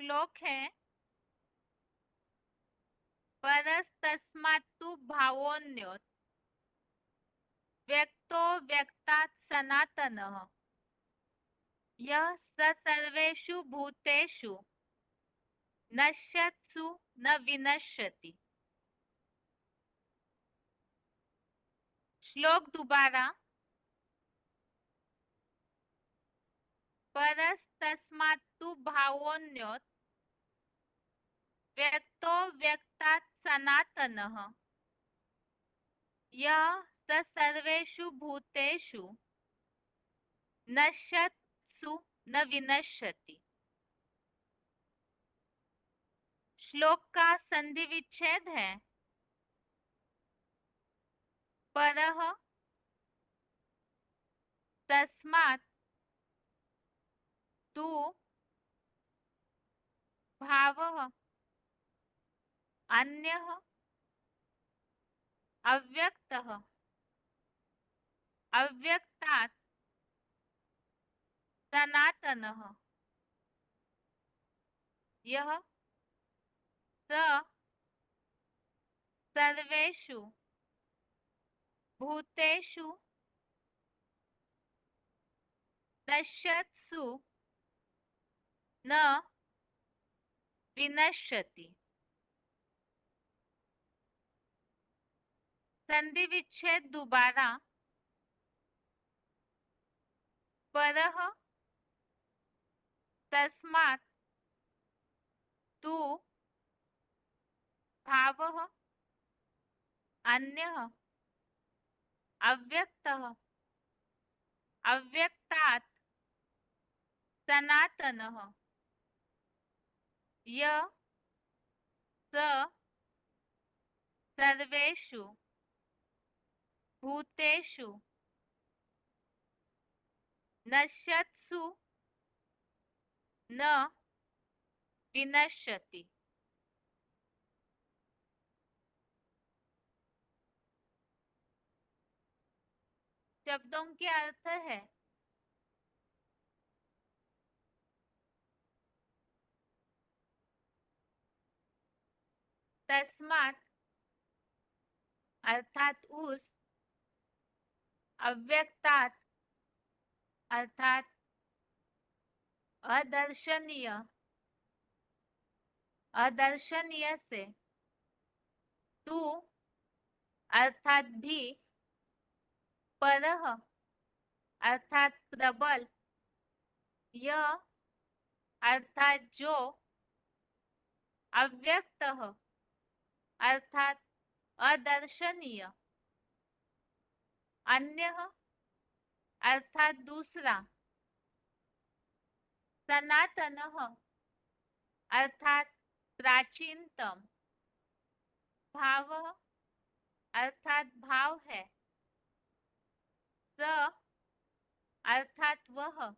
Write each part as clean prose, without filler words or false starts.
श्लोक है परस्तस्मात्तु भावोऽन्योत् व्यक्तो व्यक्तात् सनातनः यः स सर्वेषु भूतेषु नश्यत्सु न विनश्यति। श्लोक दोबारा। परस्तस्मात्तु भावोऽन्योत् व्यक्तो व्यक्तात् सनातनः यः स सर्वेषु भूतेषु नश्यत्सु न विनश्यति। श्लोक का संधि विच्छेद है परः तस्मात् तु भावः अन्यः अव्यक्तः अव्यक्तात् सनातनः यः स सर्वेषु भूतेषु नश्यत्सु न विनश्यति। संधि विच्छेद दोबारा। परः तस्मात् तु भावः अन्यः अव्यक्तः अव्यक्तात् सनातनः यः स सर्वेषु भूतेषु नश्यत्सु न विनश्यति। शब्दों के अर्थ है तस्मात् अर्थात उस, अव्यक्तात् अर्थात अदर्शनीय अदर्शनीय से, तू अर्थात भी, परः अर्थात प्रबल, यह अर्थात जो, अव्यक्तः अर्थात अदर्शनीय, अन्यः अर्थात दूसरा, सनातनः अर्थात प्राचीनतम, भावः अर्थात भाव है, स अर्थात वह,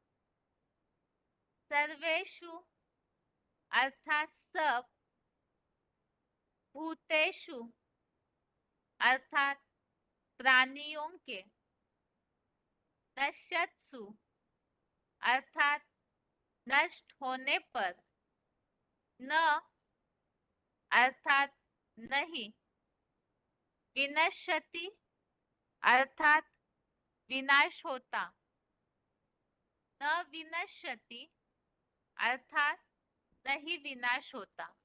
सर्वेषु अर्थात सब, भूतेषु अर्थात प्राणियों के, नश्यत्सु अर्थात नष्ट होने पर, न अर्थात नहीं, विनश्यति अर्थात विनाश होता, न विनश्यति अर्थात नहीं विनाश होता।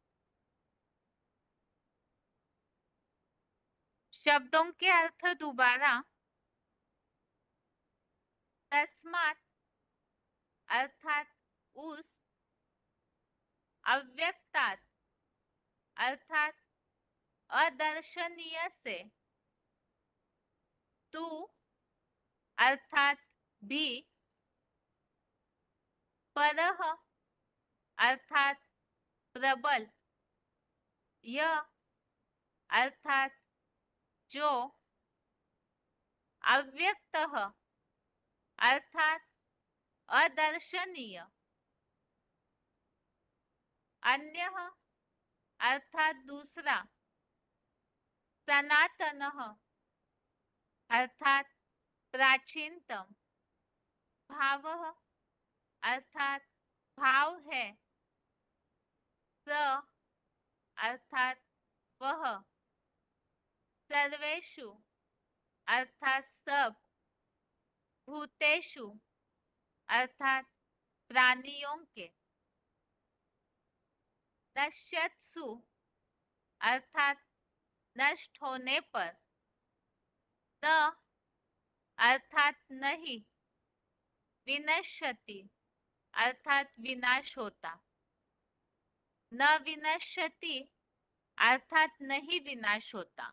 शब्दों के अर्थ दोबारा। तस्मात् अर्थात उस, अव्यक्तात् अर्थात अदर्शनीय से, तू अर्थात भी, परः अर्थात प्रबल, यह अर्थात जो, अव्यक्तः अर्थात अदर्शनीय, अन्यः अर्थात दूसरा, सनातनः अर्थात प्राचीनतम, भावः अर्थात भाव है, स अर्थात वह, सर्वेषु अर्थात सब, भूतेषु अर्थात प्राणियों के, नश्यत्सु अर्थात नष्ट होने पर, न अर्थात नहीं, विनश्यति अर्थात विनाश होता, न विनश्यति अर्थात नहीं विनाश होता।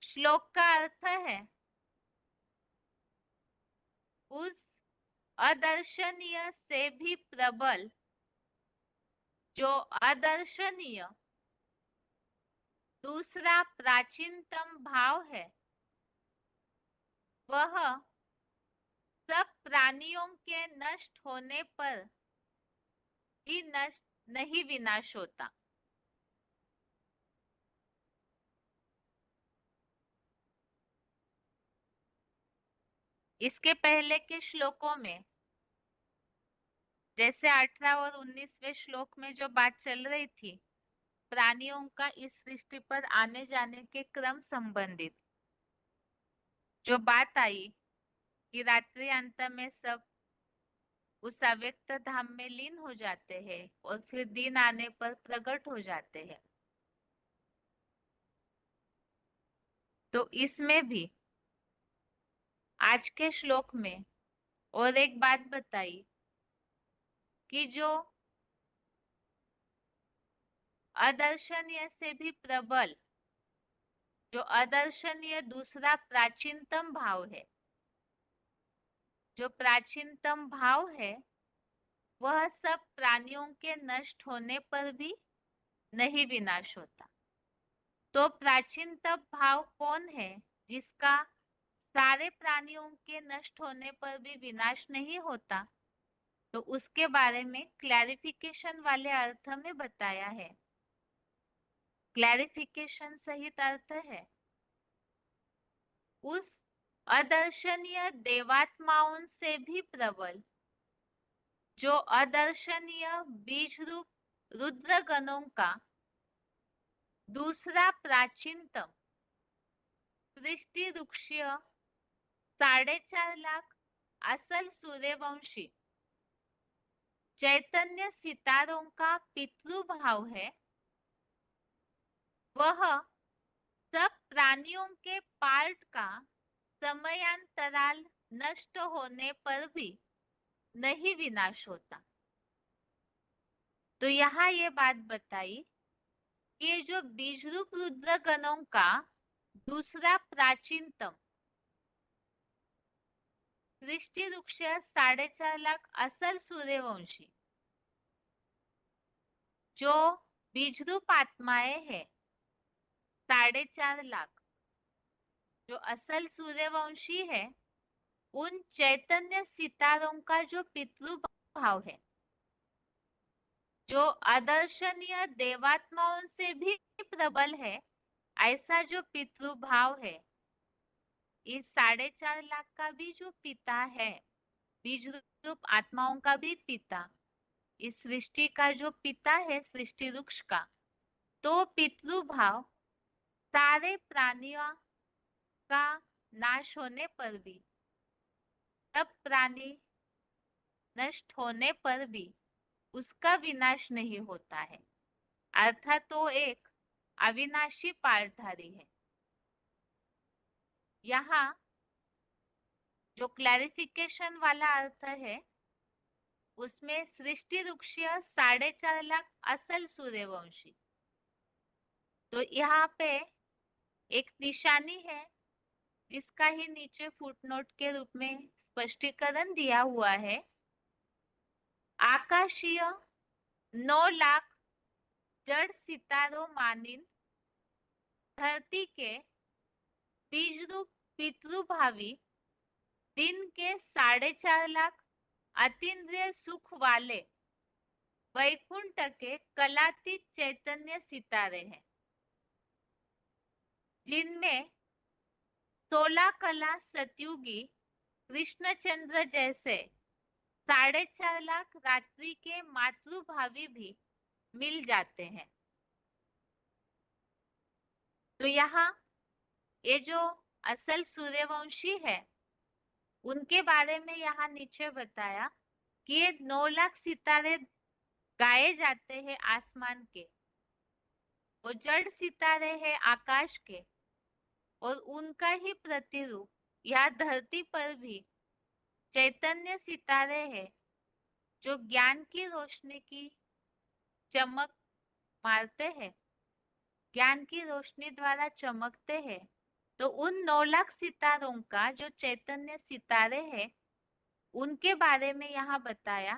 श्लोक का अर्थ है उस अदर्शनीय से भी प्रबल जो अदर्शनीय दूसरा प्राचीनतम भाव है, वह सब प्राणियों के नष्ट होने पर भी नष्ट नहीं विनाश होता। इसके पहले के श्लोकों में जैसे 18 और 19वें श्लोक में जो बात चल रही थी प्राणियों का इस सृष्टि पर आने जाने के क्रम संबंधित, जो बात आई कि रात्रि अंत में सब उस अव्यक्त धाम में लीन हो जाते हैं और फिर दिन आने पर प्रकट हो जाते हैं, तो इसमें भी आज के श्लोक में और एक बात बताई कि जो अदर्शनीय से भी प्रबल, जो अदर्शनीय दूसरा प्राचीनतम भाव है, जो प्राचीनतम भाव है वह सब प्राणियों के नष्ट होने पर भी नहीं विनाश होता। तो प्राचीनतम भाव कौन है जिसका सारे प्राणियों के नष्ट होने पर भी विनाश नहीं होता? तो उसके बारे में क्लैरिफिकेशन वाले अर्थ में बताया है। क्लैरिफिकेशन सहित अर्थ है उस अदर्शनीय देवात्माओं से भी प्रबल जो अदर्शनीय बीज रूप रुद्र गणों का दूसरा प्राचीनतम सृष्टि वृक्षीय 4.5 लाख असल सूर्यवंशी चैतन्य सितारों का पितृभाव है, वह सब प्राणियों के पार्ट का समयांतराल नष्ट होने पर भी नहीं विनाश होता। तो यहाँ ये बात बताई कि ये जो बीज रूप रुद्र गणों का दूसरा प्राचीनतम सृष्टि वृक्ष 4.5 लाख असल सूर्यवंशी जो बीज रूप आत्माएं है 4.5 लाख जो असल सूर्यवंशी है, उन चैतन्य सितारों का जो पितृभाव है, जो अदर्शनीय देवात्माओं से भी प्रबल है, ऐसा जो पितृभाव है, इस 4.5 लाख का भी जो पिता है, बीज रूप आत्माओं का भी पिता, इस सृष्टि का जो पिता है सृष्टि वृक्ष का, तो पितृभाव सारे प्राणियों का नाश होने पर भी, सब प्राणी नष्ट होने पर भी उसका विनाश नहीं होता है, अर्थात तो एक अविनाशी पार्टधारी है। यहाँ जो क्लैरिफिकेशन वाला अर्थ है उसमें सृष्टि वृक्षीय 4.5 लाख असल सूर्यवंशी, तो यहाँ पे एक निशानी है जिसका ही नीचे फुटनोट के रूप में स्पष्टीकरण दिया हुआ है। आकाशीय 9 लाख जड़ सितारों मानिन धरती के बीज रूप पितृभावी दिन के 4.5 लाख अतीन्द्रिय सुख वाले वैकुंठ के कलातीत चैतन्य सितारे हैं, जिनमें 16 कला सतयुगी कृष्णचंद्र जैसे 4.5 लाख रात्रि के मातृभावी भी मिल जाते हैं। तो यहाँ ये जो असल सूर्यवंशी है उनके बारे में यहाँ नीचे बताया कि ये 9 लाख सितारे गाए जाते हैं आसमान के, वो जड़ सितारे हैं आकाश के, और उनका ही प्रतिरूप यहाँ धरती पर भी चैतन्य सितारे हैं जो ज्ञान की रोशनी की चमक मारते हैं, ज्ञान की रोशनी द्वारा चमकते हैं। तो उन 9 लाख सितारों का जो चैतन्य सितारे हैं उनके बारे में यहाँ बताया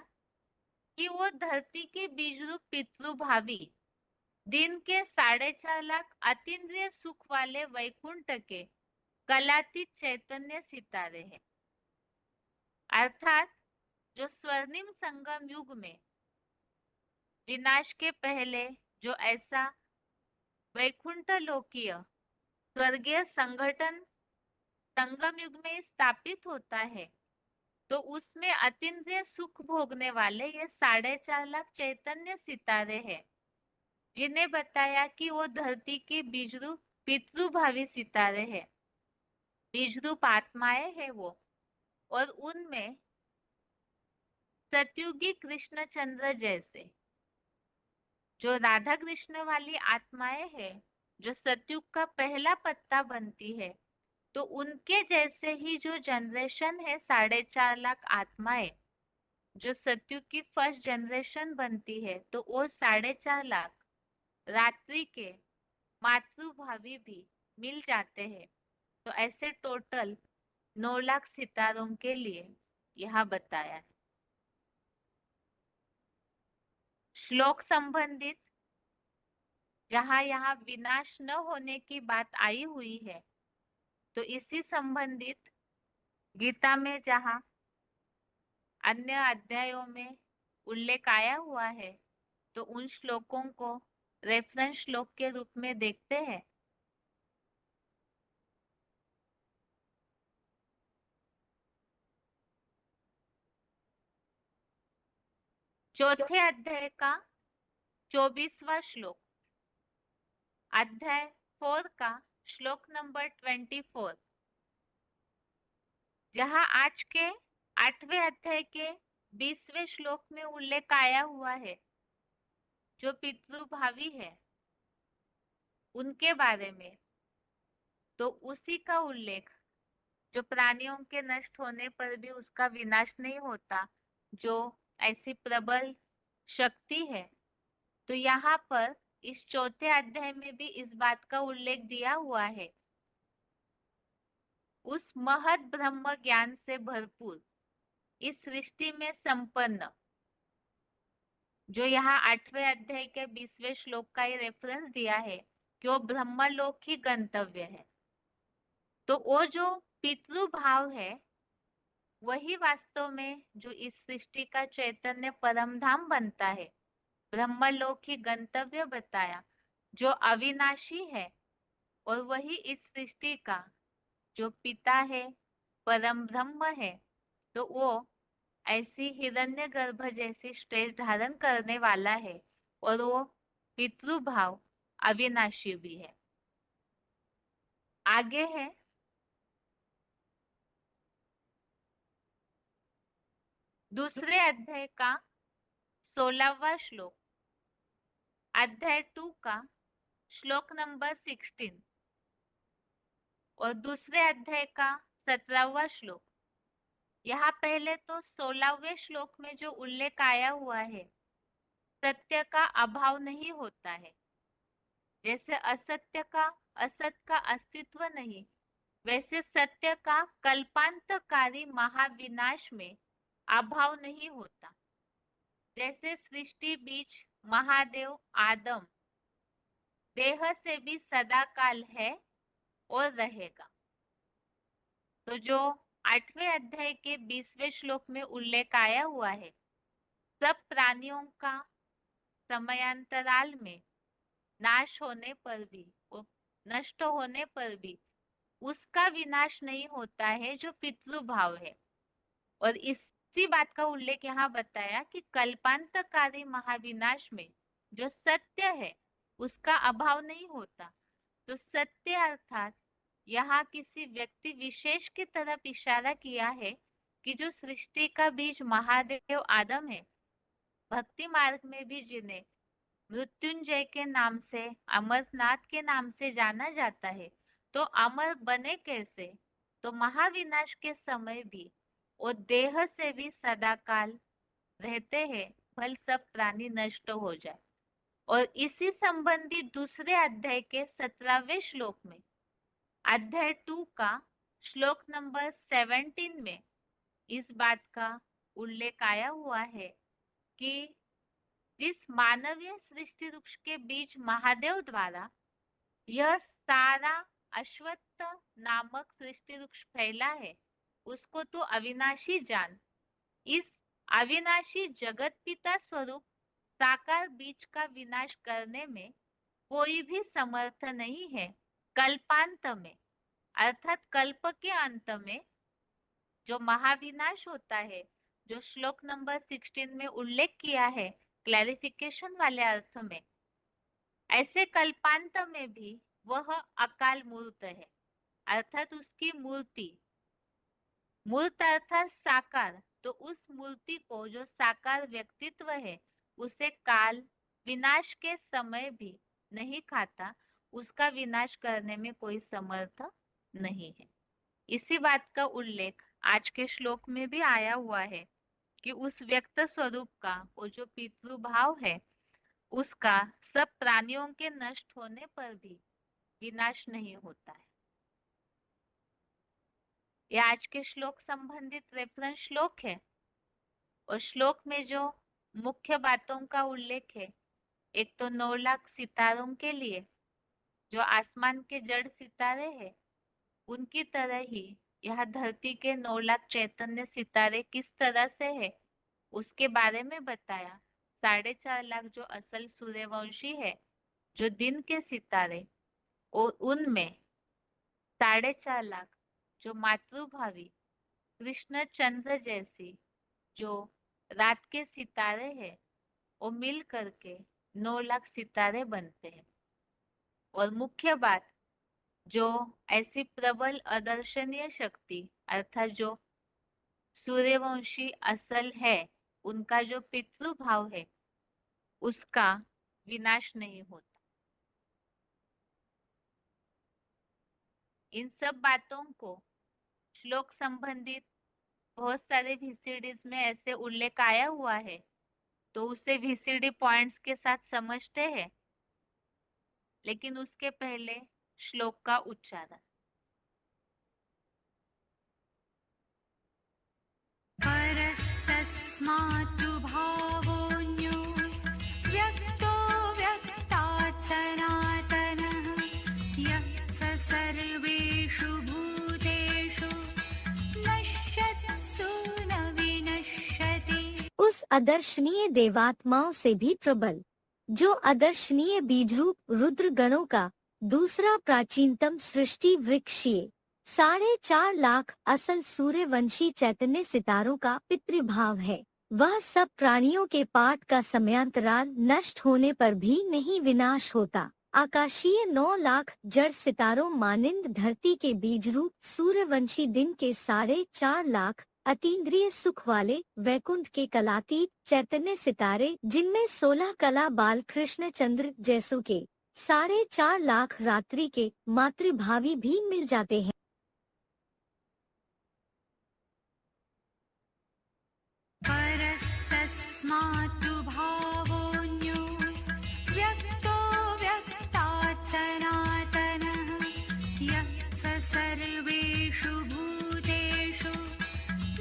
कि वो धरती के बीजरूप पितृभावी दिन के 4.5 लाख अतीन्द्रिय सुख वाले वैकुंठ के कलातीत चैतन्य सितारे हैं। अर्थात जो स्वर्णिम संगम युग में विनाश के पहले जो ऐसा वैकुंठ लोकीय स्वर्गीय संगठन संगम युग में स्थापित होता है, तो उसमें अतीन्द्रिय सुख भोगने वाले ये 4.5 लाख चैतन्य सितारे हैं, जिन्हें बताया कि वो धरती के बीजरूप पितृभावी सितारे हैं, बीजरूप आत्माएं हैं वो, और उनमें सतयुगी कृष्णचंद्र जैसे जो राधा कृष्ण वाली आत्माएं हैं जो सतयुग का पहला पत्ता बनती है, तो उनके जैसे ही जो जनरेशन है 4.5 लाख आत्माएं जो सतयुग की फर्स्ट जनरेशन बनती है, तो वो 4.5 लाख रात्रि के मातृभावी भी मिल जाते हैं। तो ऐसे टोटल 9 लाख सितारों के लिए यहाँ बताया है। श्लोक संबंधित जहाँ यहाँ विनाश न होने की बात आई हुई है, तो इसी संबंधित गीता में जहाँ अन्य अध्यायों में उल्लेख आया हुआ है, तो उन श्लोकों को रेफरेंस श्लोक के रूप में देखते हैं। चौथे अध्याय का 24वां श्लोक, अध्याय 4 का श्लोक नंबर 24, जहाँ आज के 8वें अध्याय के 20वें श्लोक में उल्लेख आया हुआ है जो पितृभावी है उनके बारे में, तो उसी का उल्लेख जो प्राणियों के नष्ट होने पर भी उसका विनाश नहीं होता, जो ऐसी प्रबल शक्ति है, तो यहाँ पर इस चौथे अध्याय में भी इस बात का उल्लेख दिया हुआ है। उस महत ब्रह्म ज्ञान से भरपूर इस सृष्टि में संपन्न, जो यहाँ 8वें अध्याय के 20वें श्लोक का ही रेफरेंस दिया है कि वो ब्रह्मलोक ही गंतव्य है। तो वो जो पितृभाव है वही वास्तव में जो इस सृष्टि का चैतन्य परम धाम बनता है, ब्रह्मलोक ही गंतव्य बताया, जो अविनाशी है, और वही इस सृष्टि का जो पिता है, परम ब्रह्म है। तो वो ऐसी हिरण्यगर्भ जैसी स्टेज धारण करने वाला है, और वो पितृभाव अविनाशी भी है। आगे है दूसरे अध्याय का 16वां श्लोक, अध्याय 2 का श्लोक नंबर 16, और दूसरे अध्याय का 17वां श्लोक। यहाँ पहले तो 16वें श्लोक में जो उल्लेख आया हुआ है, सत्य का अभाव नहीं होता है, जैसे असत का अस्तित्व नहीं, वैसे सत्य का कल्पांतकारी महाविनाश में अभाव नहीं होता। जैसे सृष्टि बीज महादेव आदम देह से भी सदा काल है और रहेगा। तो जो 8वें अध्याय के 20वें श्लोक में उल्लेख आया हुआ है, सब प्राणियों का समयांतराल में नाश होने पर भी, वो नष्ट होने पर भी उसका विनाश नहीं होता है जो पितृभाव है। और इसी बात का उल्लेख यहाँ बताया कि कल्पांतकारी महाविनाश में जो सत्य है उसका अभाव नहीं होता। तो सत्य अर्थात यहाँ किसी व्यक्ति विशेष की तरफ इशारा किया है कि जो सृष्टि का बीज महादेव आदम है, भक्ति मार्ग में भी जिन्हें मृत्युंजय के नाम से, अमरनाथ के नाम से जाना जाता है, तो अमर बने कैसे? तो महाविनाश के समय भी वो देह से भी सदाकाल रहते हैं, भल सब प्राणी नष्ट हो जाए। और इसी संबंधी दूसरे अध्याय के 17वें श्लोक में, अध्याय 2 का श्लोक नंबर 17 में इस बात का उल्लेख आया हुआ है कि जिस मानवीय सृष्टि वृक्ष के बीच महादेव द्वारा यह सारा अश्वत्थ नामक सृष्टि वृक्ष फैला है, उसको तो अविनाशी जान। इस अविनाशी जगत पिता स्वरूप साकार बीज का विनाश करने में कोई भी समर्थ नहीं है। कल्पांत में अर्थात कल्प के अंत में जो महाविनाश होता है, जो श्लोक नंबर 16 में उल्लेख किया है क्लैरिफिकेशन वाले अर्थ में, ऐसे कल्पांत में भी वह अकाल मूर्त है, अर्थात उसकी मूर्ति, मूर्त अर्थात साकार, तो उस मूर्ति को जो साकार व्यक्तित्व है उसे काल विनाश के समय भी नहीं खाता, उसका विनाश करने में कोई समर्थ नहीं है। इसी बात का उल्लेख आज के श्लोक में भी आया हुआ है कि उस व्यक्त स्वरूप का वो जो पितृभाव है उसका सब प्राणियों के नष्ट होने पर भी विनाश नहीं होता है। ये आज के श्लोक संबंधित रेफरेंस श्लोक है। और श्लोक में जो मुख्य बातों का उल्लेख है, एक तो 9 लाख सितारों के लिए जो आसमान के जड़ सितारे हैं, उनकी तरह ही यह धरती के 9 लाख चैतन्य सितारे किस तरह से है उसके बारे में बताया। 4.5 लाख जो असल सूर्यवंशी है, जो दिन के सितारे, और उनमें 4.5 लाख जो मातृभावी कृष्ण चंद्र जैसी जो रात के सितारे हैं, वो मिल करके 9 लाख सितारे बनते हैं। और मुख्य बात, जो ऐसी प्रबल अदर्शनीय शक्ति अर्थात जो सूर्यवंशी असल है, उनका जो पितृभाव है उसका विनाश नहीं होता। इन सब बातों को श्लोक संबंधित बहुत सारे VCDs में ऐसे उल्लेख आया हुआ है, तो उसे VCD पॉइंट्स के साथ समझते हैं। लेकिन उसके पहले श्लोक का उच्चारण। परस्तस्मात्तु भावोऽन्यो व्यक्तो व्यक्तात् सनातनः यः स सर्वेषु भूतेषु नश्यत्सु न विनश्यति। उस अदर्शनीय देवात्माओं से भी प्रबल, जो अदर्शनीय बीजरूप रुद्र गणों का दूसरा प्राचीनतम सृष्टि वृक्षीय 4.5 लाख असल सूर्यवंशी चैतन्य सितारों का पितृभाव है, वह सब प्राणियों के पाठ का समयांतराल नष्ट होने पर भी नहीं विनाश होता। आकाशीय 9 लाख जड़ सितारों मानिंद धरती के बीजरूप सूर्यवंशी दिन के 4.5 लाख अतीन्द्रिय सुख वाले वैकुंठ के कलातीत चैतन्य सितारे, जिनमें 16 कला बाल कृष्ण चंद्र जैसों के 4.5 लाख रात्रि के मातृभावी भी मिल जाते हैं। परस्तस्मात्तु भावोऽन्यो व्यक्तो व्यक्तात् सनातनः यः स सर्वेषु भूतेषु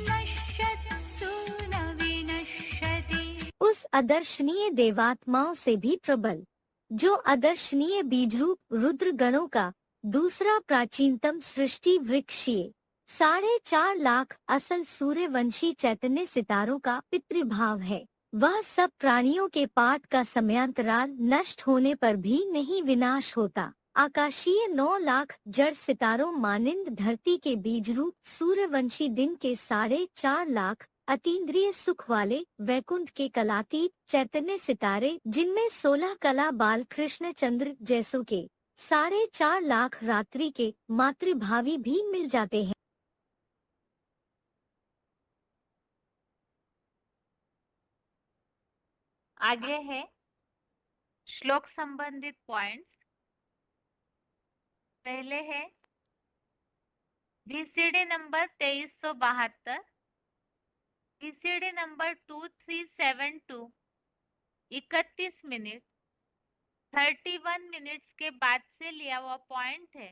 नश्यत्सु न विनश्यति। उस अदर्शनीय देवात्माओं से भी प्रबल, जो अदर्शनीय बीजरूप रुद्र गणों का दूसरा प्राचीनतम सृष्टि वृक्षीय 4.5 लाख असल सूर्यवंशी चैतन्य सितारों का पितृभाव है, वह सब प्राणियों के पाठ का समयांतराल नष्ट होने पर भी नहीं विनाश होता। आकाशीय 9 लाख जड़ सितारों मानिंद धरती के बीज रूप सूर्यवंशी दिन के 4.5 लाख अतीन्द्रिय सुख वाले वैकुंठ के कलातीत चैतन्य सितारे जिनमें 16 कला बाल कृष्ण चंद्र जैसों के 4.5 लाख रात्रि के मातृभावी भी मिल जाते हैं। आगे है श्लोक संबंधित पॉइंट्स। पहले है VCD number 2372, VCD number 2372 31 minute 31 minutes के बाद से लिया हुआ पॉइंट है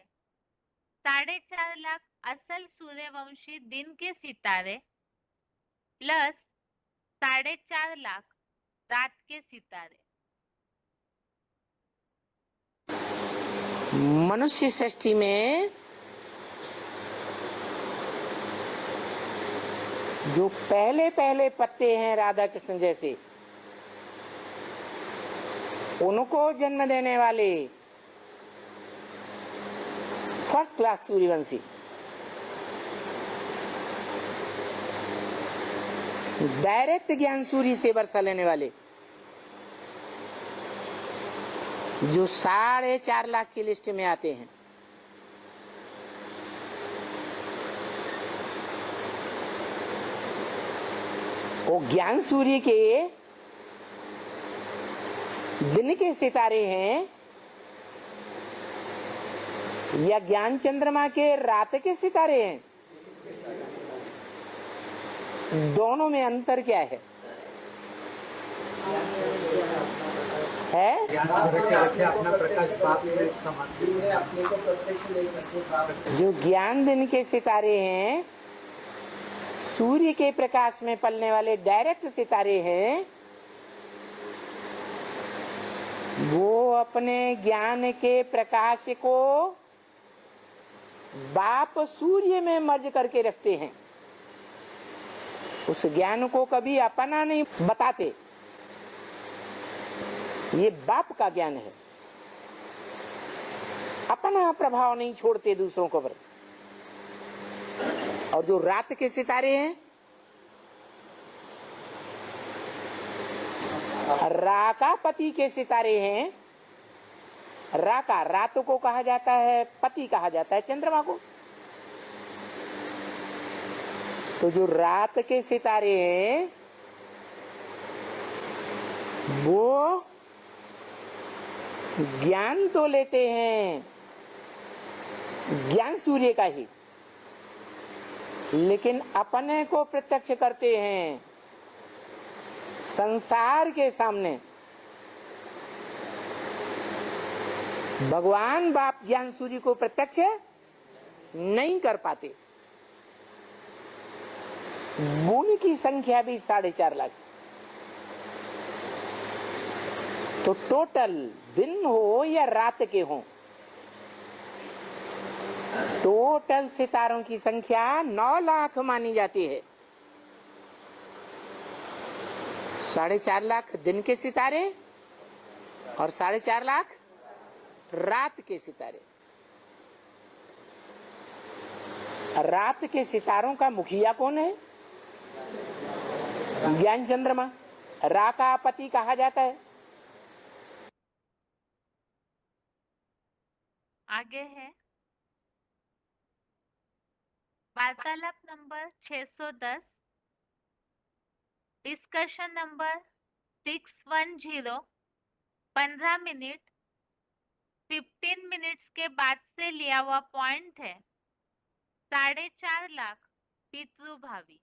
4.5 लाख असल सूर्यवंशी दिन के सितारे प्लस 4.5 लाख रात के सितारे। मनुष्य सृष्टि में जो पहले पहले पत्ते हैं राधा कृष्ण जैसे, उनको जन्म देने वाले फर्स्ट क्लास सूर्यवंशी डायरेक्ट ज्ञान सूर्य से वर्षा लेने वाले जो 4.5 लाख की लिस्ट में आते हैं, वो ज्ञान सूर्य के दिन के सितारे हैं या ज्ञान चंद्रमा के रात के सितारे हैं? दोनों में अंतर क्या है? अपना प्रकाश बाप में समाधि में अपने को प्रत्यक्ष नहीं करते। जो ज्ञान दिन के सितारे हैं, सूर्य के प्रकाश में पलने वाले डायरेक्ट सितारे हैं, वो अपने ज्ञान के प्रकाश को बाप सूर्य में मर्ज करके रखते हैं। उस ज्ञान को कभी अपना नहीं बताते, ये बाप का ज्ञान है। अपना प्रभाव नहीं छोड़ते दूसरों को पर। और जो रात के सितारे हैं, राका पति के सितारे हैं। राका रात को कहा जाता है, पति कहा जाता है चंद्रमा को। तो जो रात के सितारे हैं वो ज्ञान तो लेते हैं ज्ञान सूर्य का ही, लेकिन अपने को प्रत्यक्ष करते हैं संसार के सामने। भगवान बाप ज्ञान सूर्य को प्रत्यक्ष नहीं कर पाते। बुन की संख्या भी 4.5 लाख। तो टोटल दिन हो या रात के हो, टोटल सितारों की संख्या 9 लाख मानी जाती है। 4.5 लाख दिन के सितारे और 4.5 लाख रात के सितारे। रात के सितारों का मुखिया कौन है? ज्ञान चंद्रमा, रा का पति कहा जाता है। आगे है वार्तालाप number 610, discussion number 610, 15 minute 15 minutes के बाद से लिया हुआ पॉइंट है 4.5 लाख पितृभावी।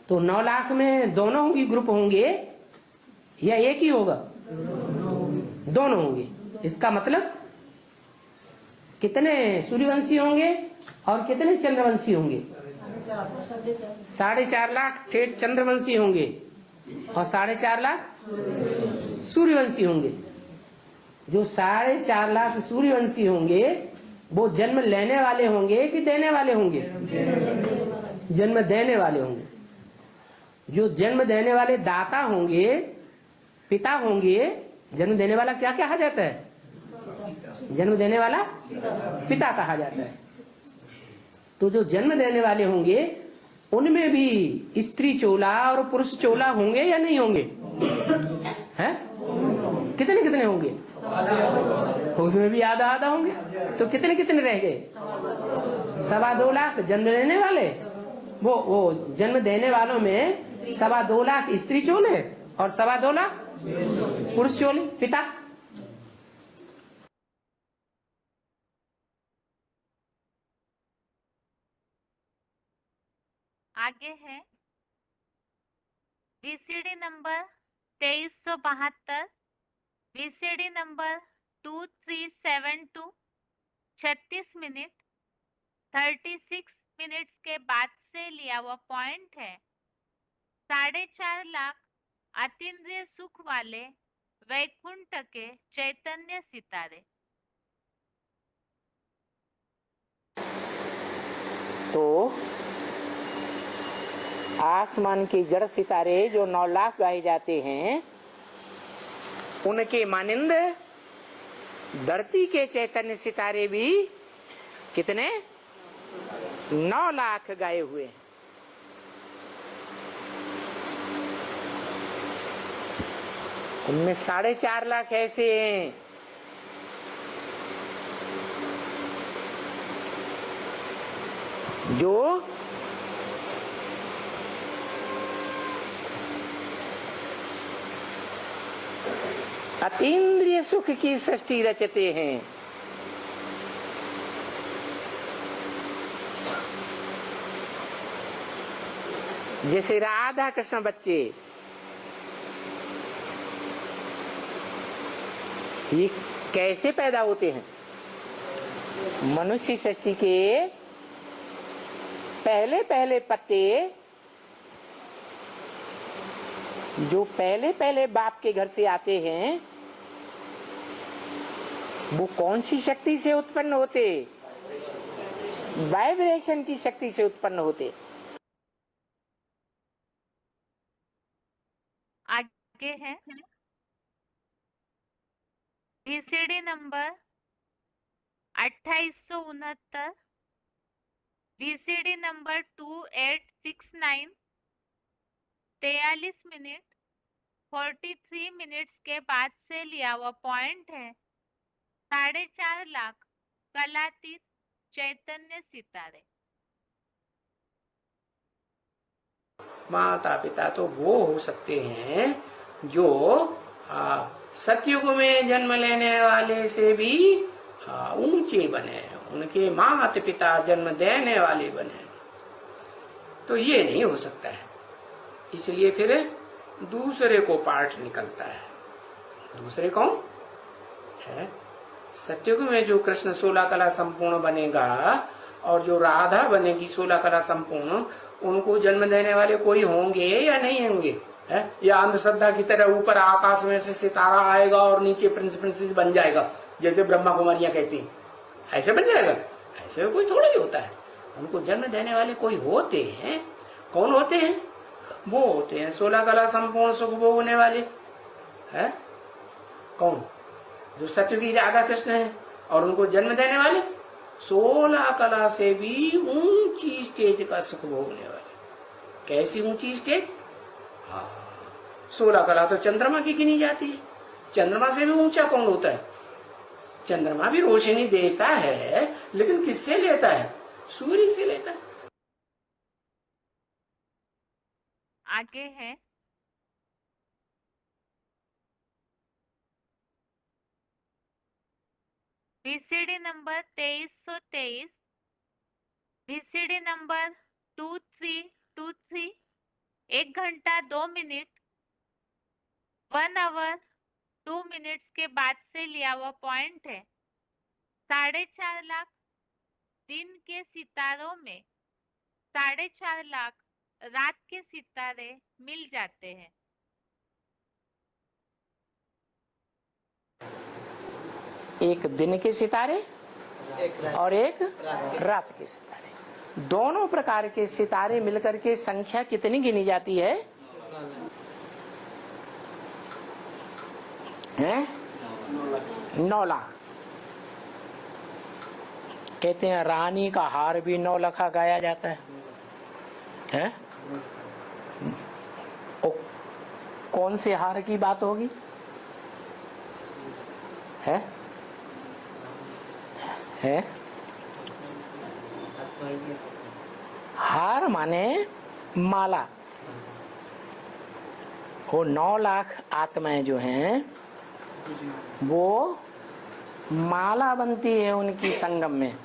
तो 9 लाख में दोनों की ग्रुप होंगे या एक ही होगा? दोनों होंगे। इसका मतलब कितने सूर्यवंशी होंगे और कितने चंद्रवंशी होंगे? 4.5 लाख ठेठ चंद्रवंशी होंगे और 4.5 लाख सूर्यवंशी होंगे। जो 4.5 लाख सूर्यवंशी होंगे वो जन्म लेने वाले होंगे कि देने वाले होंगे? जन्म देने वाले होंगे। जो जन्म देने वाले दाता होंगे, पिता होंगे, जन्म देने वाला क्या कहा जाता है? जन्म देने वाला पिता कहा जाता है। तो जो जन्म देने वाले होंगे उनमें भी स्त्री चोला और पुरुष चोला होंगे या नहीं होंगे? हैं? कितने कितने होंगे? उसमें भी आधा आधा होंगे। तो कितने कितने रह गए? 2.25 लाख जन्म लेने वाले। वो जन्म देने वालों में 2.25 लाख स्त्री चोले और 2.25 लाख पुरुष चोले पिता। आगे है VCD number 2372, VCD number 2372, 36 minute 36 minutes के बाद से लिया हुआ पॉइंट है। 4.5 लाख अतीन्द्रिय सुख वाले वैकुंठ के चैतन्य सितारे। तो आसमान के जड़ सितारे जो 9 लाख गाए जाते हैं, उनके मानिंद धरती के चैतन्य सितारे भी कितने? 9 लाख गाए हुए हैं। उनमें 4.5 लाख ऐसे हैं जो अतीन्द्रिय सुख की सृष्टि रचते हैं। जैसे राधा कृष्ण बच्चे, ये कैसे पैदा होते हैं? मनुष्य सृष्टि के पहले पहले पत्ते जो पहले पहले बाप के घर से आते हैं, वो कौन सी शक्ति से उत्पन्न होते? वाइब्रेशन की शक्ति से उत्पन्न होते। आगे है VCD number 2869, VCD number 2869, 43 minute 43 minutes के बाद से लिया हुआ पॉइंट है। 4.5 लाख कलातीत चैतन्य सितारे। माता पिता तो वो हो सकते हैं जो सतयुग में जन्म लेने वाले से भी ऊंचे बने, उनके माता पिता जन्म देने वाले बने। तो ये नहीं हो सकता है, इसलिए फिर दूसरे को पार्ट निकलता है। दूसरे कौन है? सतयुग में जो कृष्ण 16 कला संपूर्ण बनेगा और जो राधा बनेगी 16 कला संपूर्ण, उनको जन्म देने वाले कोई होंगे या नहीं होंगे? है या अंधश्रद्धा की तरह ऊपर आकाश में से सितारा आएगा और नीचे प्रिंस प्रिंसेस बन जाएगा, जैसे ब्रह्मा कुमारियां कहती हैं, ऐसे बन जाएगा? ऐसे कोई थोड़ा ही होता है। उनको जन्म देने वाले कोई होते हैं। कौन होते हैं? वो होते हैं 16 कला संपूर्ण सुख भोगने वाले। है कौन? जो सतयुगी राधा कृष्ण है और उनको जन्म देने वाले 16 कला से भी ऊंची स्टेज का सुख भोगने वाले। कैसी ऊंची स्टेज? 16 कला तो चंद्रमा की गिनी जाती है। चंद्रमा से भी ऊंचा कौन होता है? चंद्रमा भी रोशनी देता है, लेकिन किससे लेता है? सूर्य से लेता है। आगे है वीसीडी नंबर 2323, वीसीडी नंबर 2323, 1 घंटा 2 मिनट 1 आवर 2 मिनट्स के बाद से लिया हुआ पॉइंट है। 4.5 लाख दिन के सितारों में 4.5 लाख रात के सितारे मिल जाते हैं। एक दिन के सितारे और एक रात के सितारे, दोनों प्रकार के सितारे मिलकर के संख्या कितनी गिनी जाती है? हैं 9 लाख। कहते हैं रानी का हार भी 9 लाख गाया जाता है, हैं? कौन से हार की बात होगी? है हार माने माला। वो 9 लाख आत्माएं जो हैं वो माला बनती है उनकी संगम में।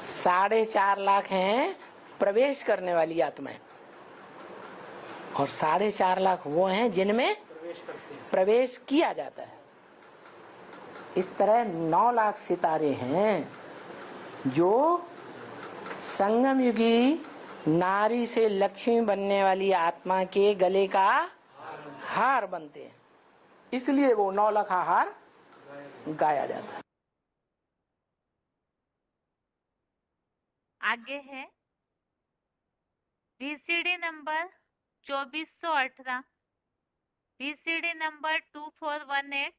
4.5 लाख हैं प्रवेश करने वाली आत्माएं और 4.5 लाख वो हैं जिनमें प्रवेश किया जाता है। इस तरह 9 लाख सितारे हैं जो संगम युगी नारी से लक्ष्मी बनने वाली आत्मा के गले का हार बनते हैं, इसलिए वो 9 लाख हार गाया जाता है। आगे है VCD नंबर 2418, VCD नंबर 2418,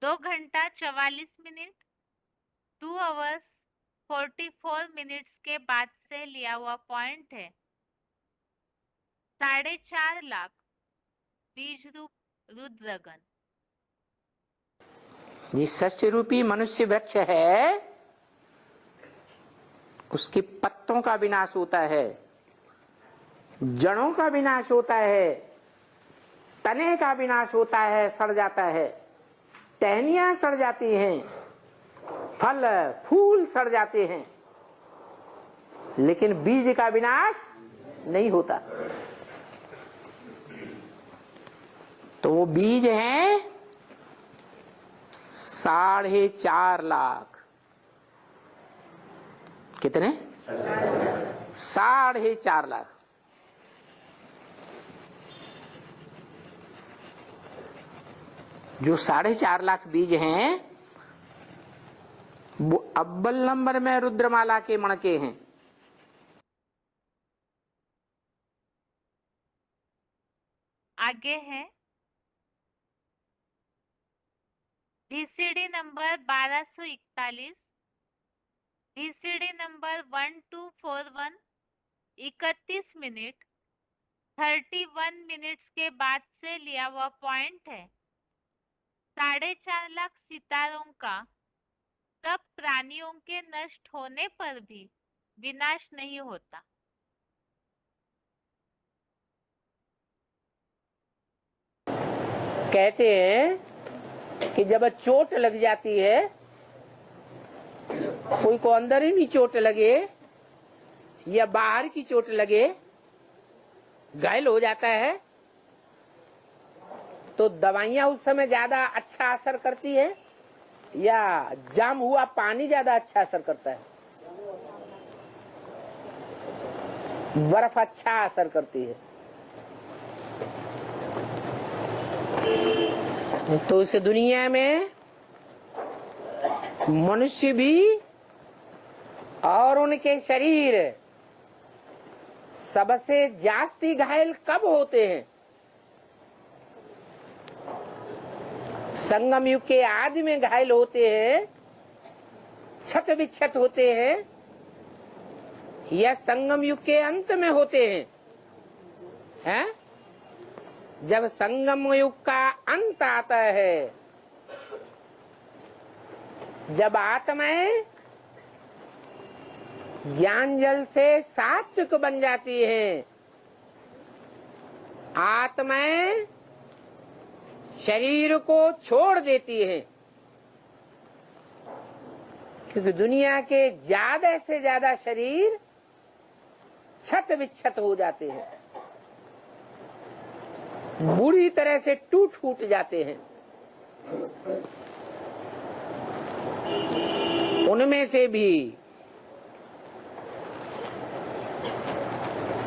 2 घंटा 44 मिनट 2 आवर्स 44 मिनट्स के बाद से लिया हुआ पॉइंट है। 4.5 लाख बीज रूप रुद्रगण। ये षष्ठ रूपी मनुष्य वृक्ष है, उसके पत्तों का विनाश होता है, जड़ों का विनाश होता है, तने का विनाश होता है, सड़ जाता है, टहनियां सड़ जाती हैं, फल फूल सड़ जाते हैं, लेकिन बीज का विनाश नहीं होता। तो वो बीज हैं 4.5 लाख। कितने? 4.5 लाख। जो 4.5 लाख बीज हैं वो अव्वल नंबर में रुद्रमाला के मणके हैं। आगे है VCD number 1241, VCD number 1241, 31 minute 31 minutes के बाद से लिया हुआ पॉइंट है। 4.5 लाख सितारों का सब प्राणियों के नष्ट होने पर भी विनाश नहीं होता। कहते हैं कि जब चोट लग जाती है, कोई को अंदर ही नहीं चोट लगे या बाहर की चोट लगे, घायल हो जाता है, तो दवाइयां उस समय ज्यादा अच्छा असर करती है या जाम हुआ पानी ज्यादा अच्छा असर करता है? बर्फ अच्छा असर करती है। तो इस दुनिया में मनुष्य भी और उनके शरीर सबसे जास्ती घायल कब होते हैं? संगम युग के आदि में घायल होते हैं, क्षत विक्षत होते हैं, या संगम युग के अंत में होते हैं? हैं? जब संगम युग का अंत आता है, जब आत्माएं ज्ञान जल से सात्विक बन जाती हैं, आत्माएं शरीर को छोड़ देती हैं, क्योंकि दुनिया के ज्यादा से ज्यादा शरीर क्षत विक्षत हो जाते हैं, बुरी तरह से टूट फूट जाते हैं। उनमें से भी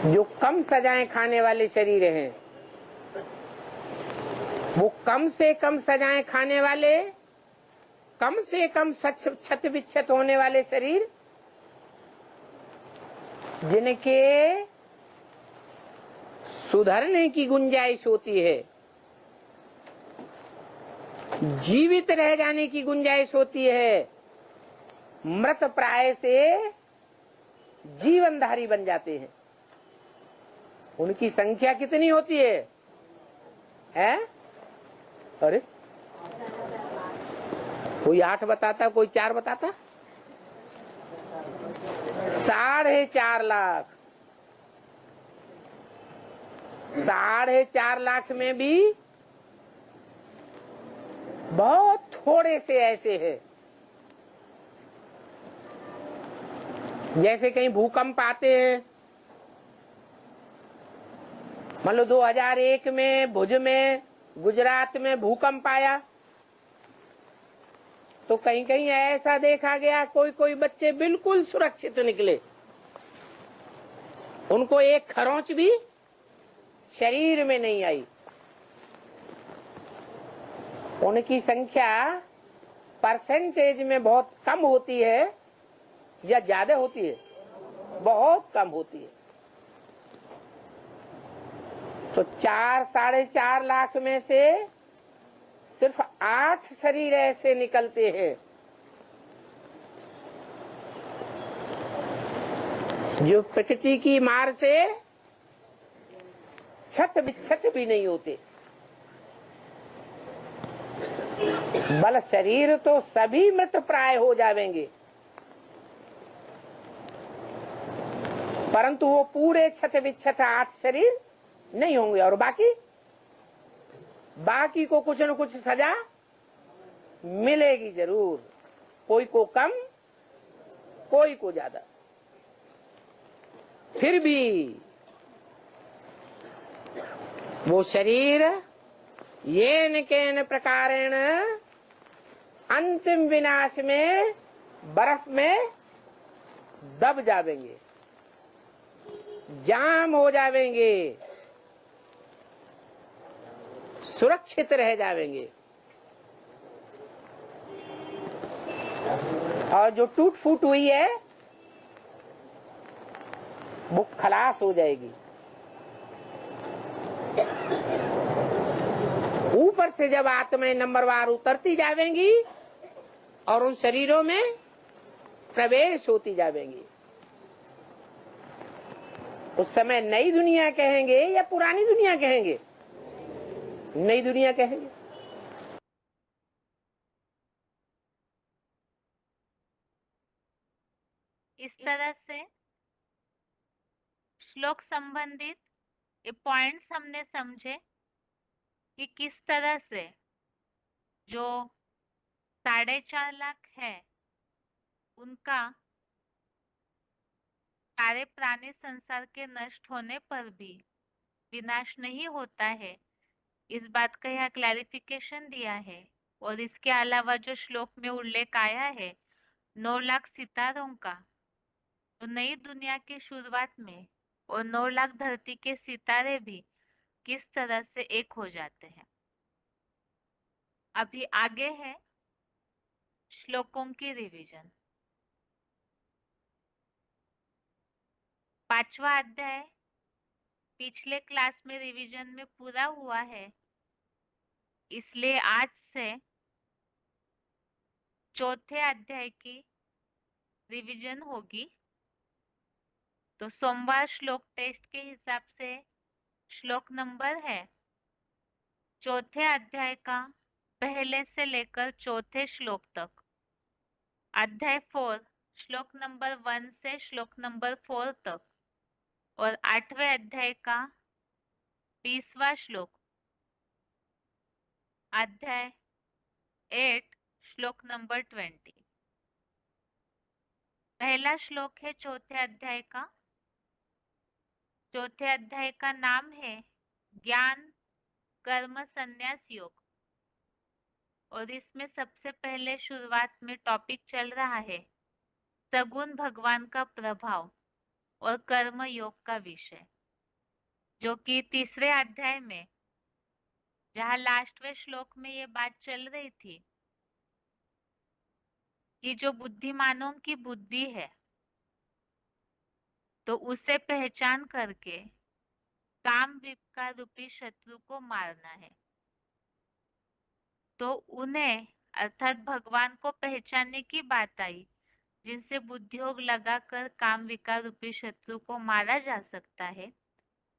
जो कम सजाएं खाने वाले शरीर हैं, वो कम से कम सजाएं खाने वाले, कम से कम क्षत विक्षत होने वाले शरीर, जिनके सुधरने की गुंजाइश होती है, जीवित रह जाने की गुंजाइश होती है, मृत प्राय से जीवनधारी बन जाते हैं। उनकी संख्या कितनी होती है? अरे कोई 8 बताता, कोई 4 बताता। 4.5 लाख। 4.5 लाख में भी बहुत थोड़े से ऐसे हैं, जैसे कहीं भूकंप आते हैं। मान लो 2001 में भुज में, गुजरात में भूकंप आया, तो कहीं कहीं ऐसा देखा गया कोई कोई बच्चे बिल्कुल सुरक्षित निकले, उनको एक खरोंच भी शरीर में नहीं आई। उनकी संख्या परसेंटेज में बहुत कम होती है या ज्यादा होती है? बहुत कम होती है। तो 4-4.5 लाख में से सिर्फ 8 शरीर ऐसे निकलते हैं जो प्रकृति की मार से छत बिच्छत भी नहीं होते। बल शरीर तो सभी मृत प्राय हो जाएंगे, परंतु वो पूरे छत बिच्छत 8 शरीर नहीं होंगे। और बाकी को कुछ न कुछ सजा मिलेगी जरूर, कोई को कम, कोई को ज्यादा। फिर भी वो शरीर येन केन प्रकारेण अंतिम विनाश में बर्फ में दब जावेंगे, जाम हो जावेंगे, सुरक्षित रह जावेंगे। और जो टूट फूट हुई है वो खलास हो जाएगी। ऊपर से जब आत्माएं नंबरवार उतरती जावेंगी और उन शरीरों में प्रवेश होती जावेंगी, उस समय नई दुनिया कहेंगे या पुरानी दुनिया कहेंगे? नई दुनिया कहेंगे। इस तरह से श्लोक संबंधित ये पॉइंट्स हमने समझे कि किस तरह से जो 4.5 लाख है उनका सारे प्राणी संसार के नष्ट होने पर भी विनाश नहीं होता है, इस बात का यहाँ क्लैरिफिकेशन दिया है। और इसके अलावा जो श्लोक में उल्लेख आया है 9 लाख सितारों का, तो नई दुनिया की शुरुआत में और 9 लाख धरती के सितारे भी किस तरह से एक हो जाते हैं। अभी आगे है श्लोकों की रिवीजन। 5वां अध्याय पिछले क्लास में रिवीजन में पूरा हुआ है, इसलिए आज से 4थे अध्याय की रिवीजन होगी। तो सोमवार श्लोक टेस्ट के हिसाब से श्लोक नंबर है 4थे अध्याय का पहले से लेकर 4थे श्लोक तक, अध्याय 4 श्लोक नंबर 1 से श्लोक नंबर 4 तक, और 8वें अध्याय का 20वां श्लोक, अध्याय 8 श्लोक नंबर 20। पहला श्लोक है 4थे अध्याय का। 4थे अध्याय का नाम है ज्ञान कर्म संन्यास योग, और इसमें सबसे पहले शुरुआत में टॉपिक चल रहा है सगुण भगवान का प्रभाव और कर्म योग का विषय, जो कि 3रे अध्याय में, जहां लास्टवें श्लोक में ये बात चल रही थी कि जो बुद्धिमानों की बुद्धि है तो उसे पहचान करके काम विकार रूपी शत्रु को मारना है। तो उन्हें अर्थात भगवान को पहचानने की बात आई, जिनसे बुद्धियोग लगाकर काम विकार रूपी शत्रु को मारा जा सकता है।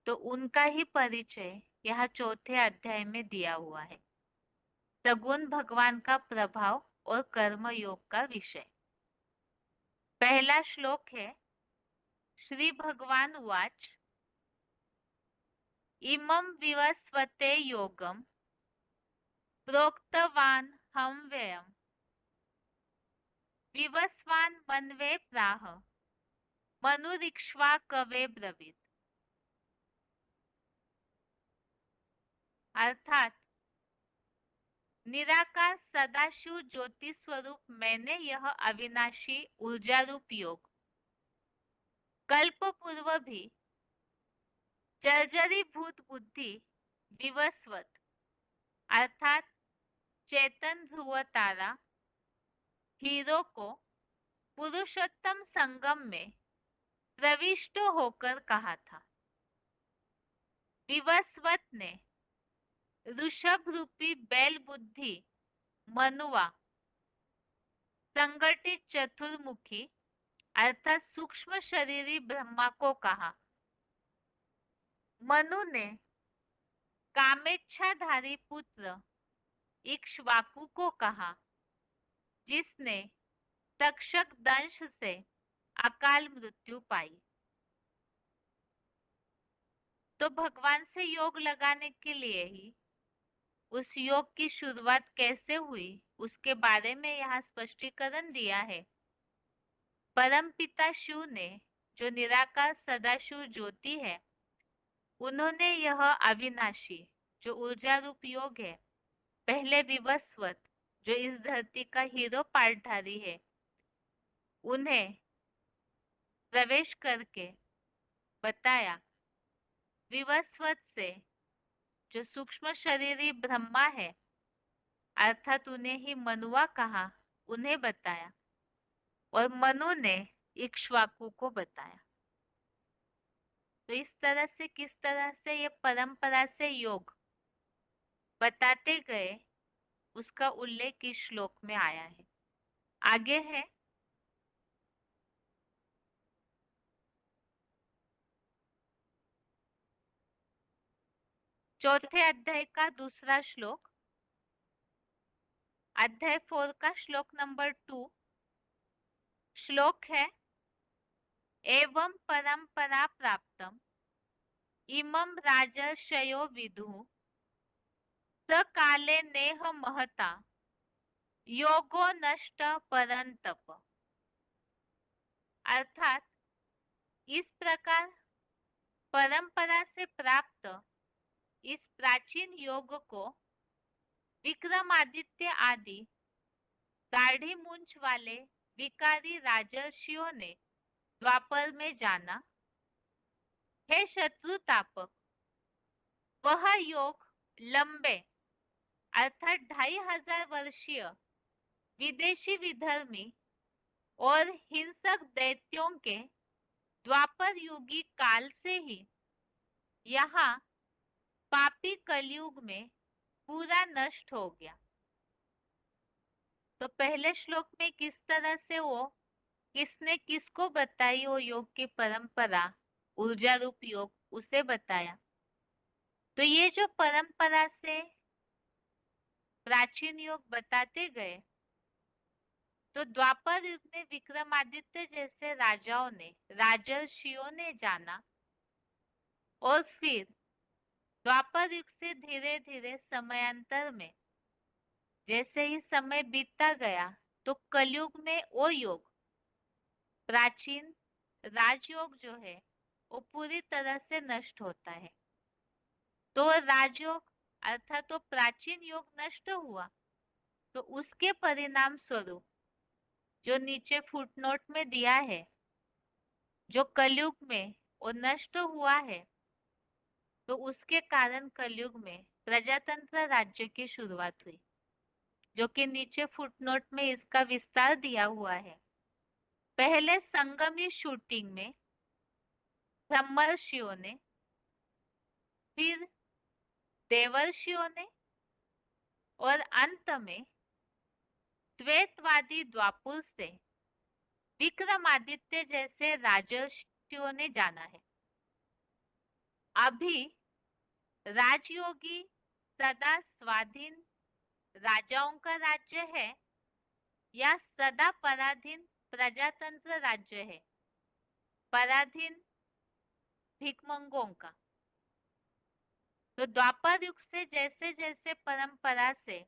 तो उनका ही परिचय यहाँ चौथे अध्याय में दिया हुआ है। सगुण भगवान का प्रभाव और कर्म योग का विषय। पहला श्लोक है, श्री भगवान उवाच इमं विवस्वते योगम प्रोक्तवान हम व्ययम् विवस्वान मन्वे प्राह मनुरिक्ष्वा कवे ब्रवीत। अर्थात निराकार सदाशिव ज्योति स्वरूप मैंने यह अविनाशी ऊर्जा रूप योग कल्प पूर्व भी जर्जरी भूत बुद्धि विवस्वत अर्थात चेतन ध्रुव तारा हीरो को पुरुषोत्तम संगम में प्रविष्ट होकर कहा था। विवस्वत ने ऋषभ रूपी बैल बुद्धि मनुवा संगठित चतुर्मुखी अर्थात सूक्ष्म शरीरी ब्रह्मा को कहा। मनु ने कामेच्छाधारी पुत्र इक्ष्वाकु को कहा, जिसने तक्षक दंश से अकाल मृत्यु पाई। तो भगवान से योग लगाने के लिए ही उस योग की शुरुआत कैसे हुई उसके बारे में यहाँ स्पष्टीकरण दिया है। परम पिता शिव ने, जो निराकार सदाशिव ज्योति है, उन्होंने यह अविनाशी जो ऊर्जा रूप योग है, पहले विवस्वत जो इस धरती का हीरो पार्टधारी है, उन्हें प्रवेश करके बताया। विवस्वत से जो सूक्ष्म शरीरी ब्रह्मा है, अर्थात उन्हें ही मनुआ कहा, उन्हें बताया और मनु ने इक्ष्वाकु को बताया। तो इस तरह से किस तरह से ये परंपरा से योग बताते गए उसका उल्लेख इस श्लोक में आया है। आगे है चौथे अध्याय का दूसरा श्लोक, अध्याय 4 का श्लोक नंबर 2। श्लोक है, एवं परंपरा प्राप्तम इमं राजर्षयो विदुः सकाले नेह महता योगो नष्ट परंतप। अर्थात इस प्रकार परंपरा से प्राप्त इस प्राचीन योग को विक्रमादित्य आदि दाढ़ी मूंछ वाले विकारी राजर्षियों ने द्वापर में जाना। हे शत्रुतापक, वह योग लंबे अर्थात 2500 वर्षीय विदेशी विधर्मी और हिंसक दैत्यों के द्वापर युगी काल से ही यहाँ पापी कलयुग में पूरा नष्ट हो गया। तो पहले श्लोक में किस तरह से वो किसने किसको बताई वो योग की परंपरा, ऊर्जा रूप योग, उसे बताया। तो ये जो परंपरा से प्राचीन योग बताते गए, तो द्वापर युग में विक्रमादित्य जैसे राजाओं ने, राजर्षियों ने जाना और फिर द्वापर युग से धीरे धीरे समयांतर में जैसे ही समय बीतता गया, तो कलयुग में वो योग प्राचीन राजयोग जो है वो पूरी तरह से नष्ट होता है। तो राजयोग अर्थात तो प्राचीन योग नष्ट हुआ, तो उसके परिणाम स्वरूप जो नीचे फुटनोट में दिया है, जो कलयुग में वो नष्ट हुआ है, तो उसके कारण कलयुग में प्रजातंत्र राज्य की शुरुआत हुई, जो कि नीचे फुटनोट में इसका विस्तार दिया हुआ है। पहले संगमी शूटिंग में ब्रह्मर्षियों ने, फिर देवर्षियों ने और अंत में द्वैतवादी द्वापुर से विक्रमादित्य जैसे राजर्षियों ने जाना है। अभी राजयोगी सदा स्वाधीन राजाओं का राज्य है या सदा पराधीन प्रजातंत्र राज्य है, पराधीन भिकमंगों का। तो द्वापर युग से जैसे जैसे परंपरा से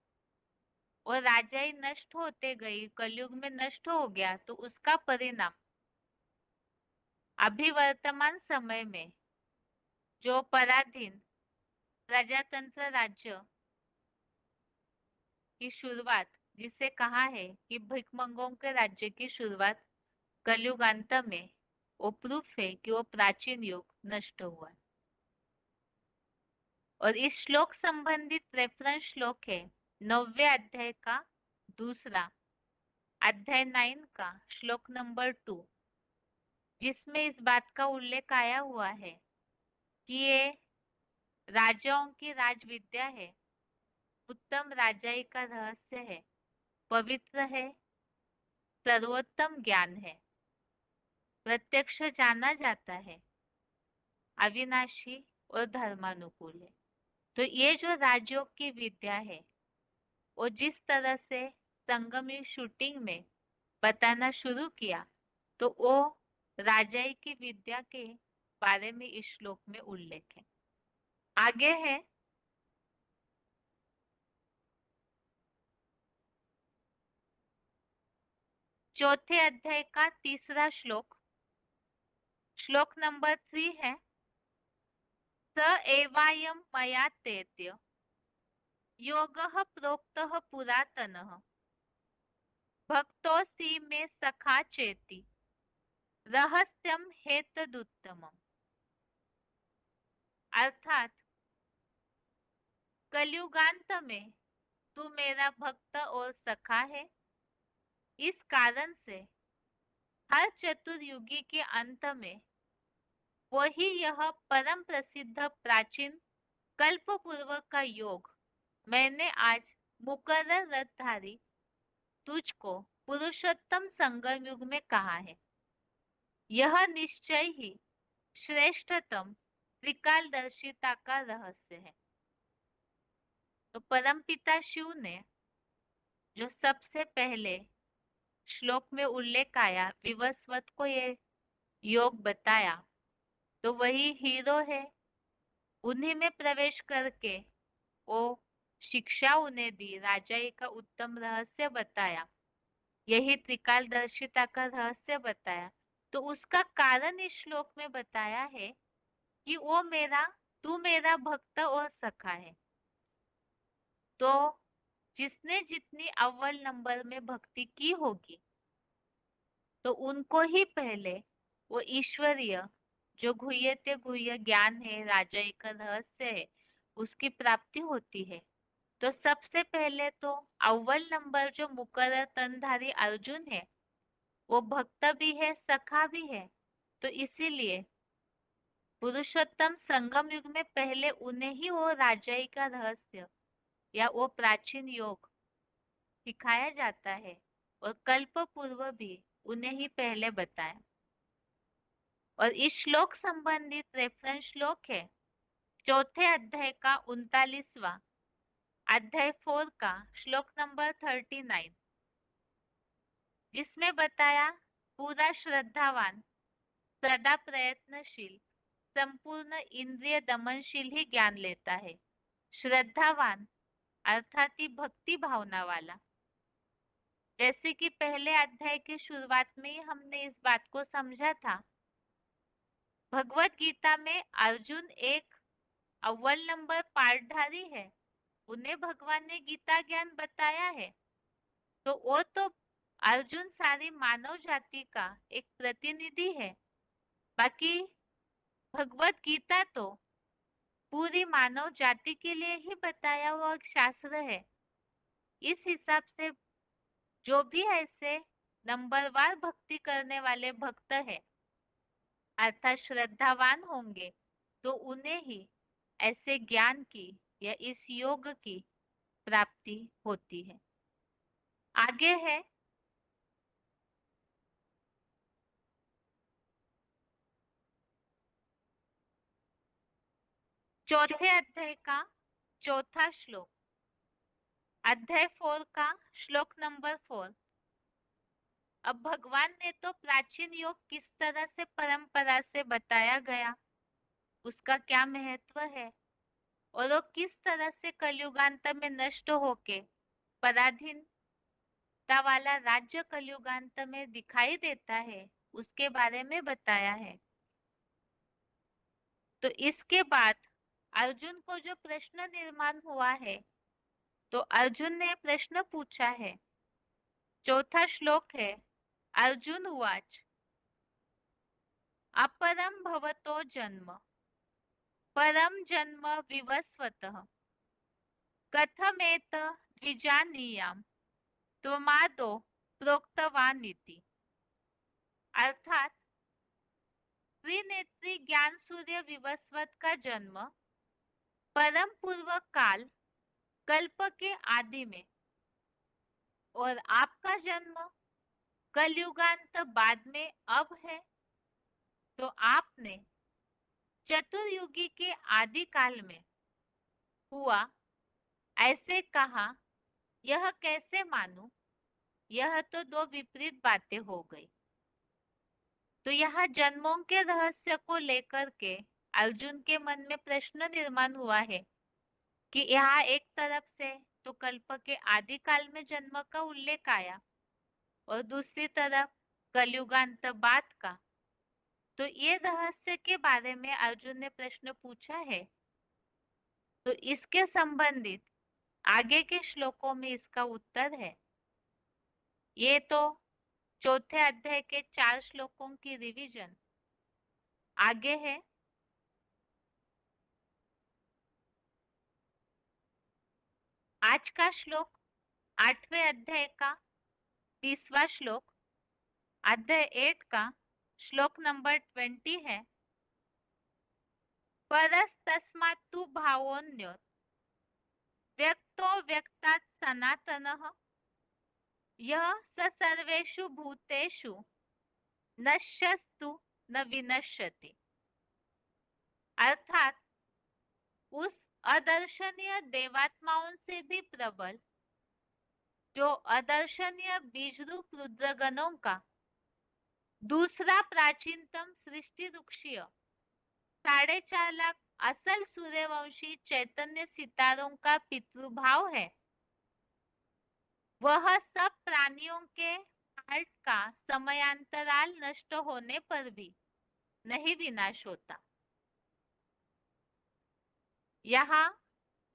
और राजाई नष्ट होते गई, कलयुग में नष्ट हो गया, तो उसका परिणाम अभी वर्तमान समय में जो पराधीन प्रजातंत्र राज्य की शुरुआत, जिसे कहा है कि भिकमंगों के राज्य की शुरुआत कलयुग अंत में, वो प्रूफ है कि वो प्राचीन युग नष्ट हुआ। और इस श्लोक संबंधित रेफरेंस श्लोक है 9वें अध्याय का दूसरा, अध्याय 9 का श्लोक नंबर 2, जिसमें इस बात का उल्लेख आया हुआ है कि ये राजाओं की राजविद्या है, उत्तम राजाई का रहस्य है, पवित्र है, सर्वोत्तम ज्ञान है, प्रत्यक्ष जाना जाता है, अविनाशी और धर्मानुकूल है। तो ये जो राजयोग की विद्या है, वो जिस तरह से संगमी शूटिंग में बताना शुरू किया, तो वो राजाई की विद्या के बारे में इस श्लोक में उल्लेख है। आगे है चौथे अध्याय का तीसरा श्लोक, श्लोक नंबर 3 है स एवायं मया तेत्य योगः प्रोक्तः पुरातनः भक्तोऽसि मे सखा चेति रहस्यम हेतदुत्तमम्। अर्थात कलयुगांत में तू मेरा भक्त और सखा है, इस कारण से हर चतुर्युगी के अंत में वही यह परम प्रसिद्ध प्राचीन कल्प पूर्व का योग मैंने आज मुकर्रर रथधारी तुझको पुरुषोत्तम संगम युग में कहा है। यह निश्चय ही श्रेष्ठतम त्रिकालदर्शिता का रहस्य है। तो परमपिता शिव ने जो सबसे पहले श्लोक में उल्लेख आया विवस्वत को ये योग बताया, तो वही हीरो है। उन्हीं में प्रवेश करके वो शिक्षा उन्हें दी, राजाई का उत्तम रहस्य बताया, यही त्रिकालदर्शिता का रहस्य बताया। तो उसका कारण इस श्लोक में बताया है कि वो तू मेरा भक्त और सखा है। तो जिसने जितनी अव्वल नंबर में भक्ति की होगी, तो उनको ही पहले वो ईश्वरीय जो गुह्यते गुह्य ज्ञान है, राजाई का रहस्य है, उसकी प्राप्ति होती है। तो सबसे पहले तो अव्वल नंबर जो मुकर्रर तनधारी अर्जुन है, वो भक्त भी है, सखा भी है। तो इसीलिए पुरुषोत्तम संगम युग में पहले उन्हें ही वो राजाई का रहस्य या वो प्राचीन योग सिखाया जाता है, और कल्प पूर्व भी उन्हें ही पहले बताया। और इस श्लोक संबंधित रेफरेंस श्लोक है चौथे अध्याय का 39वां, अध्याय 4 का श्लोक नंबर 39, जिसमें बताया पूरा श्रद्धावान सदा प्रयत्नशील संपूर्ण इंद्रिय दमनशील ही ज्ञान लेता है। श्रद्धावान अर्थात ही भक्ति भावना वाला। जैसे कि पहले अध्याय की शुरुआत में ही हमने इस बात को समझा था, भगवत गीता में अर्जुन एक अव्वल नंबर पाठधारी है, उन्हें भगवान ने गीता ज्ञान बताया है। तो वो तो अर्जुन सारी मानव जाति का एक प्रतिनिधि है, बाकी भगवत गीता तो पूरी मानव जाति के लिए ही बताया हुआ एक शास्त्र है। इस हिसाब से जो भी ऐसे नंबरवार भक्ति करने वाले भक्त है, अर्थात श्रद्धावान होंगे, तो उन्हें ही ऐसे ज्ञान की या इस योग की प्राप्ति होती है। आगे है चौथे अध्याय का चौथा श्लोक, अध्याय 4 का श्लोक नंबर 4। अब भगवान ने तो प्राचीन योग किस तरह से परंपरा से बताया गया, उसका क्या महत्व है और वो किस तरह से कलयुगांत में नष्ट होके पराधीनता वाला राज्य कलयुगांत में दिखाई देता है, उसके बारे में बताया है। तो इसके बाद अर्जुन को जो प्रश्न निर्माण हुआ है, तो अर्जुन ने प्रश्न पूछा है। चौथा श्लोक है, अर्जुन उवाच अपरम भवतो जन्म परम जन्म विवस्वतः कथमेत द्विजानीयाम त्वमादो प्रोक्तवानिति। अर्थात त्रिनेत्री ज्ञान सूर्य विवस्वत का जन्म परम पूर्व काल कल्प के आदि में और आपका जन्म कलयुगांत बाद में अब है, तो आपने चतुर्युगी के आदि काल में हुआ ऐसे कहा, यह कैसे मानूं? यह तो दो विपरीत बातें हो गई। तो यहाँ जन्मों के रहस्य को लेकर के अर्जुन के मन में प्रश्न निर्माण हुआ है कि यहाँ एक तरफ से तो कल्प के आदि काल में जन्म का उल्लेख आया और दूसरी तरफ कलयुगांत बाद का। तो ये रहस्य के बारे में अर्जुन ने प्रश्न पूछा है। तो इसके संबंधित आगे के श्लोकों में इसका उत्तर है। ये तो चौथे अध्याय के 4 श्लोकों की रिवीजन। आगे है आज का श्लोक, 8वें अध्याय का 30वां श्लोक, अध्याय 8 का श्लोक नंबर 20 है। परस्तस्मात्तु भावोऽन्यो व्यक्तो व्यक्तात् सनातनः यः स सर्वेषु भूतेषु नश्यस्तु न विनश्यति। अर्थात उस अदर्शनीय देवात्माओं से भी प्रबल जो अदर्शनीय बीज रूप रुद्रगणों का दूसरा प्राचीनतम सृष्टि वृक्षीय 4.5 लाख असल सूर्यवंशी चैतन्य सितारों का पितृभाव है, वह सब प्राणियों के हार्ट का समयांतराल नष्ट होने पर भी नहीं विनाश होता। यहाँ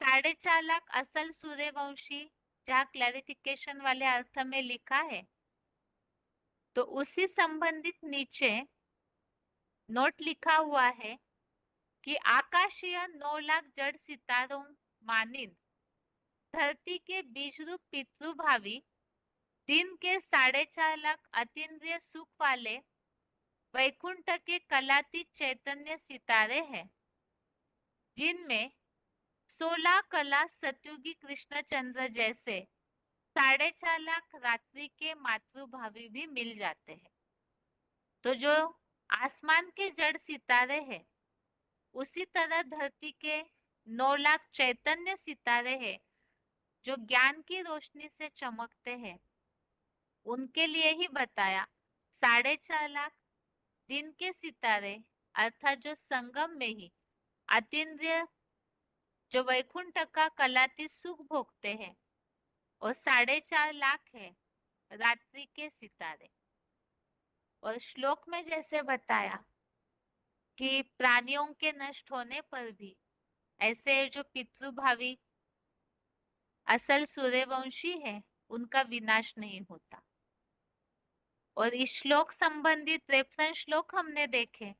4.5 लाख असल सूर्यवंशी जहाँ क्लैरिफिकेशन वाले अर्थ में लिखा है, तो उसी संबंधित नीचे नोट लिखा हुआ है कि आकाशीय 9 लाख जड़ सितारों मानिंद धरती के बीज रूप पितृभावी दिन के 4.5 लाख अतीन्द्रिय सुख वाले वैकुंठ के कलातीत चैतन्य सितारे हैं, जिनमें 16 कला सतयुगी कृष्ण चंद्र जैसे 4.5 लाख रात्रि के मातृभावी भी मिल जाते हैं। तो जो आसमान के जड़ सितारे हैं, उसी तरह धरती के 9 लाख चैतन्य सितारे हैं जो ज्ञान की रोशनी से चमकते हैं। उनके लिए ही बताया 4.5 लाख दिन के सितारे अर्थात जो संगम में ही अतीन्द्रिय जो वैकुंठ का कलातीत सुख भोगते हैं, और 4.5 लाख है रात्रि के सितारे। और श्लोक में जैसे बताया कि प्राणियों के नष्ट होने पर भी ऐसे जो पितृभावी असल सूर्यवंशी है उनका विनाश नहीं होता। और इस श्लोक संबंधित रेफरेंस श्लोक हमने देखे,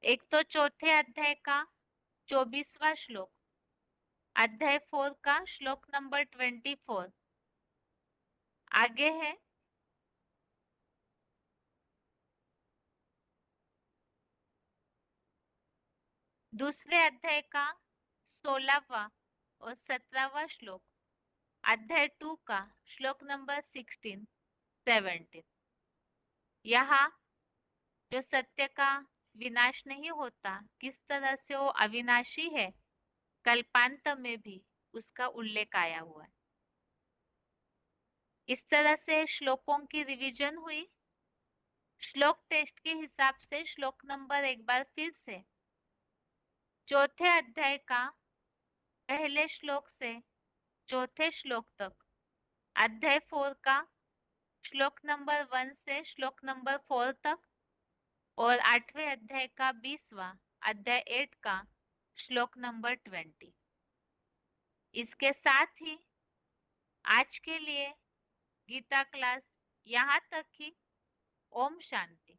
एक तो चौथे अध्याय का 24वां श्लोक, अध्याय 4 का श्लोक नंबर 24। आगे है दूसरे अध्याय का 16वां और 17वां श्लोक अध्याय 2 का श्लोक नंबर 16, 17। यहाँ जो सत्य का विनाश नहीं होता, किस तरह से वो अविनाशी है, कल्पांत में भी उसका उल्लेख आया हुआ है। इस तरह से श्लोकों की रिवीजन हुई। श्लोक टेस्ट के हिसाब से श्लोक नंबर एक बार फिर से चौथे अध्याय का पहले श्लोक से चौथे श्लोक तक, अध्याय 4 का श्लोक नंबर 1 से श्लोक नंबर 4 तक और 8वें अध्याय का 20वां अध्याय 8 का श्लोक नंबर 20। इसके साथ ही आज के लिए गीता क्लास यहाँ तक ही। ओम शांति।